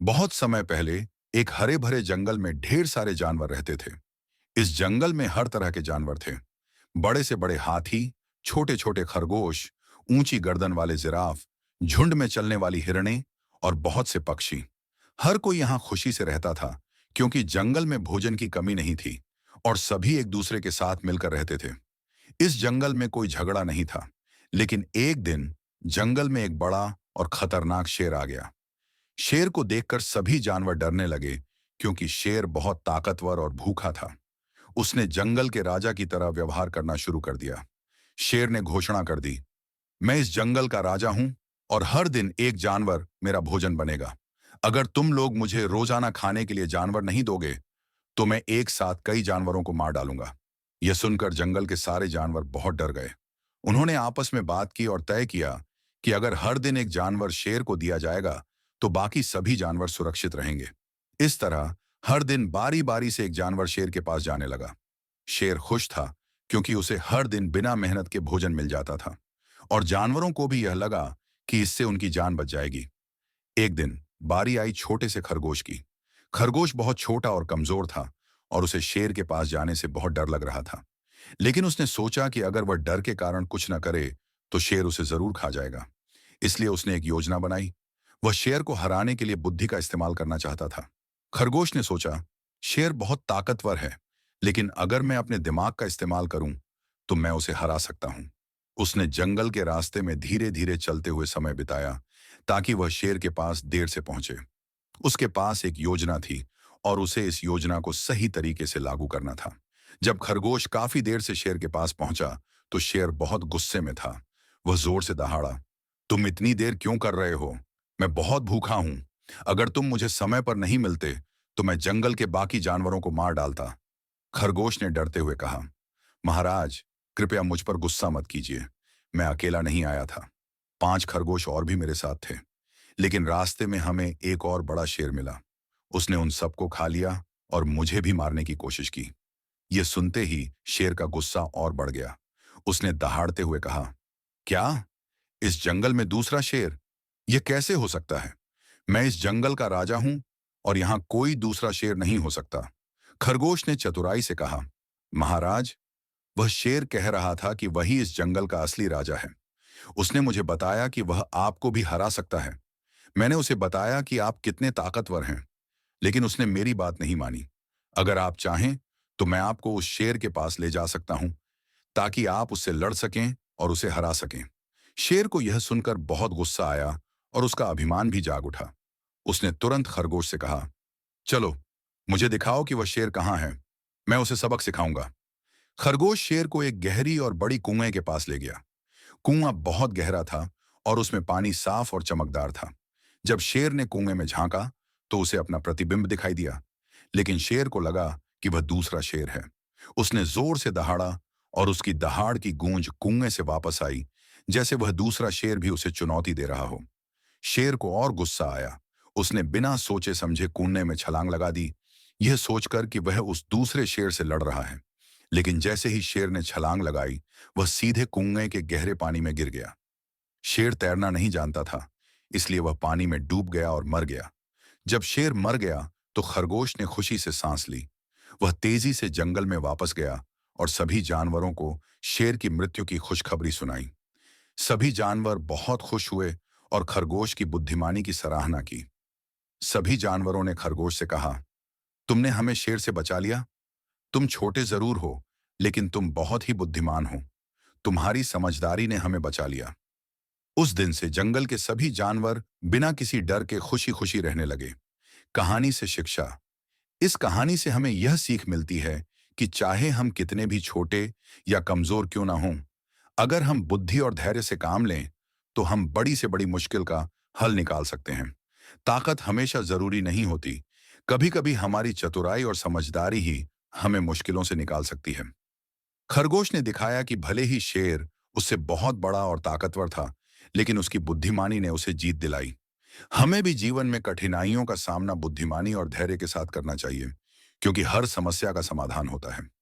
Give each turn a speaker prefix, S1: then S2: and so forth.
S1: बहुत समय पहले एक हरे भरे जंगल में ढेर सारे जानवर रहते थे। इस जंगल में हर तरह के जानवर थे। बड़े से बड़े हाथी, छोटे छोटे खरगोश, ऊंची गर्दन वाले जिराफ, झुंड में चलने वाली हिरनें और बहुत से पक्षी। हर कोई यहाँ खुशी से रहता था, क्योंकि जंगल में भोजन की कमी नहीं थी और सभी एक दूसरे के साथ मिलकर रहते थे। इस जंगल में कोई झगड़ा नहीं था। लेकिन एक दिन जंगल में एक बड़ा और खतरनाक शेर आ गया। शेर को देखकर सभी जानवर डरने लगे, क्योंकि शेर बहुत ताकतवर और भूखा था। उसने जंगल के राजा की तरह व्यवहार करना शुरू कर दिया। शेर ने घोषणा कर दी, मैं इस जंगल का राजा हूं और हर दिन एक जानवर मेरा भोजन बनेगा। अगर तुम लोग मुझे रोजाना खाने के लिए जानवर नहीं दोगे, तो मैं एक साथ कई जानवरों को मार डालूंगा। यह सुनकर जंगल के सारे जानवर बहुत डर गए। उन्होंने आपस में बात की और तय किया कि अगर हर दिन एक जानवर शेर को दिया जाएगा, तो बाकी सभी जानवर सुरक्षित रहेंगे। इस तरह हर दिन बारी बारी से एक जानवर शेर के पास जाने लगा। शेर खुश था, क्योंकि उसे हर दिन बिना मेहनत के भोजन मिल जाता था और जानवरों को भी यह लगा कि इससे उनकी जान बच जाएगी। एक दिन बारी आई छोटे से खरगोश की। खरगोश बहुत छोटा और कमजोर था और उसे शेर के पास जाने से बहुत डर लग रहा था। लेकिन उसने सोचा कि अगर वह डर के कारण कुछ न करे, तो शेर उसे जरूर खा जाएगा। इसलिए उसने एक योजना बनाई। वह शेर को हराने के लिए बुद्धि का इस्तेमाल करना चाहता था। खरगोश ने सोचा, शेर बहुत ताकतवर है, लेकिन अगर मैं अपने दिमाग का इस्तेमाल करूं, तो मैं उसे हरा सकता हूं। उसने जंगल के रास्ते में धीरे धीरे चलते हुए समय बिताया, ताकि वह शेर के पास देर से पहुंचे। उसके पास एक योजना थी और उसे इस योजना को सही तरीके से लागू करना था। जब खरगोश काफी देर से शेर के पास पहुंचा, तो शेर बहुत गुस्से में था। वह जोर से दहाड़ा, तुम इतनी देर क्यों कर रहे हो? मैं बहुत भूखा हूं। अगर तुम मुझे समय पर नहीं मिलते, तो मैं जंगल के बाकी जानवरों को मार डालता। खरगोश ने डरते हुए कहा, महाराज, कृपया मुझ पर गुस्सा मत कीजिए। मैं अकेला नहीं आया था। 5 खरगोश और भी मेरे साथ थे। लेकिन रास्ते में हमें एक और बड़ा शेर मिला। उसने उन सबको खा लिया और मुझे भी मारने की कोशिश की। यह सुनते ही शेर का गुस्सा और बढ़ गया। उसने दहाड़ते हुए कहा, क्या? इस जंगल में दूसरा शेर? यह कैसे हो सकता है? मैं इस जंगल का राजा हूं और यहां कोई दूसरा शेर नहीं हो सकता। खरगोश ने चतुराई से कहा, महाराज, वह शेर कह रहा था कि वही इस जंगल का असली राजा है। उसने मुझे बताया कि वह आपको भी हरा सकता है। मैंने उसे बताया कि आप कितने ताकतवर हैं, लेकिन उसने मेरी बात नहीं मानी। अगर आप चाहें, तो मैं आपको उस शेर के पास ले जा सकता हूं, ताकि आप उससे लड़ सकें और उसे हरा सकें। शेर को यह सुनकर बहुत गुस्सा आया और उसका अभिमान भी जाग उठा। उसने तुरंत खरगोश से कहा, चलो, मुझे दिखाओ कि वह शेर कहाँ है। मैं उसे सबक सिखाऊंगा। खरगोश शेर को एक गहरी और बड़ी कुएं के पास ले गया। कुआं बहुत गहरा था और उसमें पानी साफ और चमकदार था। जब शेर ने कुएं में झांका, तो उसे अपना प्रतिबिंब दिखाई दिया। लेकिन शेर को लगा कि वह दूसरा शेर है। उसने जोर से दहाड़ा और उसकी दहाड़ की गूंज कुएं से वापस आई, जैसे वह दूसरा शेर भी उसे चुनौती दे रहा हो। शेर को और गुस्सा आया। उसने बिना सोचे समझे कुएं में छलांग लगा दी, यह सोचकर कि वह उस दूसरे शेर से लड़ रहा है। लेकिन जैसे ही शेर ने छलांग लगाई, वह सीधे कुएं के गहरे पानी में गिर गया। शेर तैरना नहीं जानता था, इसलिए वह पानी में डूब गया और मर गया। जब शेर मर गया, तो खरगोश ने खुशी से सांस ली। वह तेजी से जंगल में वापस गया और सभी जानवरों को शेर की मृत्यु की खुशखबरी सुनाई। सभी जानवर बहुत खुश हुए और खरगोश की बुद्धिमानी की सराहना की। सभी जानवरों ने खरगोश से कहा, तुमने हमें शेर से बचा लिया। तुम छोटे जरूर हो, लेकिन तुम बहुत ही बुद्धिमान हो। तुम्हारी समझदारी ने हमें बचा लिया। उस दिन से जंगल के सभी जानवर बिना किसी डर के खुशी खुशी रहने लगे। कहानी से शिक्षा। इस कहानी से हमें यह सीख मिलती है कि चाहे हम कितने भी छोटे या कमजोर क्यों ना हों, अगर हम बुद्धि और धैर्य से काम लें, तो हम बड़ी से बड़ी मुश्किल का हल निकाल सकते हैं। ताकत हमेशा जरूरी नहीं होती। कभी कभी हमारी चतुराई और समझदारी ही हमें मुश्किलों से निकाल सकती है। खरगोश ने दिखाया कि भले ही शेर उससे बहुत बड़ा और ताकतवर था, लेकिन उसकी बुद्धिमानी ने उसे जीत दिलाई। हमें भी जीवन में कठिनाइयों का सामना बुद्धिमानी और धैर्य के साथ करना चाहिए, क्योंकि हर समस्या का समाधान होता है।